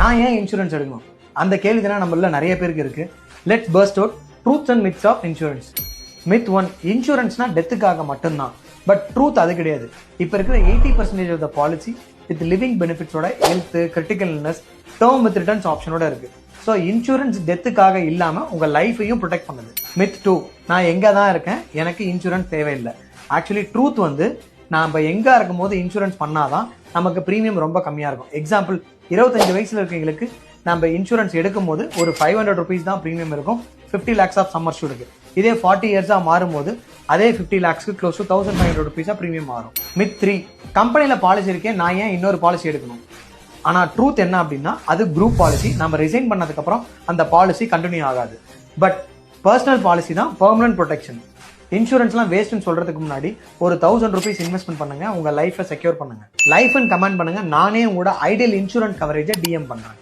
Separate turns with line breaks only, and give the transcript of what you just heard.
நான் ஏன் இன்சூரன்ஸ் எடுக்கணும் அந்த கேள்வி தானே நம்மள நிறைய பேருக்கு இருக்கு. Let's burst out truths and myths of insurance. Myth 1, இன்சூரன்ஸ்னா டெத்துக்காக மட்டும்தான். பட் ட்ரூத் அது கிடையாது. இப்போ இருக்கிற 80% of the policy with living பெனிஃபிட்ஸோட health, critical illness, term with returns ஆப்ஷனோட இருக்கு. ஸோ இன்சூரன்ஸ் டெத்துக்காக இல்லாமல் உங்கள் லைஃபையும் ப்ரொடெக்ட் பண்ணுது. மித் 2, நான் எங்கே தான் இருக்கேன், எனக்கு இன்சூரன்ஸ் தேவையில்லை. ஆக்சுவலி ட்ரூத் வந்து நம்ம எங்கே இருக்கும் போது இன்சூரன்ஸ் பண்ணாதான் நமக்கு ப்ரீமியம் ரொம்ப கம்மியாக இருக்கும். எக்ஸாம்பிள், 25 வயசில் இருக்கவங்களுக்கு நம்ம இன்சூரன்ஸ் எடுக்கும் போது ஒரு 500 rupees தான் ப்ரீமியம் இருக்கும் 50 lakhs ஆஃப் சம்மர் ஷூட்டுக்கு. இதே 40 years மாறும்போது அதே 50 lakhsக்கு க்ளோஸ் டு 1500 rupees ப்ரீமியம் மாறும். மித் 3, கம்பெனியில் பாலிசி இருக்கேன், நான் ஏன் இன்னொரு பாலிசி எடுக்கணும். ஆனால் ட்ரூத் என்ன அப்படின்னா அது குரூப் பாலிசி. நம்ம ரிசைன் பண்ணதுக்கப்புறம் அந்த பாலிசி கண்டினியூ ஆகாது. பட் பர்சனல் பாலிசி தான் பெர்மனன்ட் ப்ரொடெக்ஷன். இன்சூரன்ஸ்லாம் வேஸ்ட்னு சொல்றதுக்கு முன்னாடி ஒரு 1000 rupees இன்வெஸ்ட்மெண்ட் பண்ணுங்க, உங்க லைஃபை செக்யூர் பண்ணுங்க. லைஃப்னு கமெண்ட் பண்ணுங்க, நானே உங்களோட ஐடியல் இன்சூரன்ஸ் கவரேஜை டிஎம் பண்றேன்.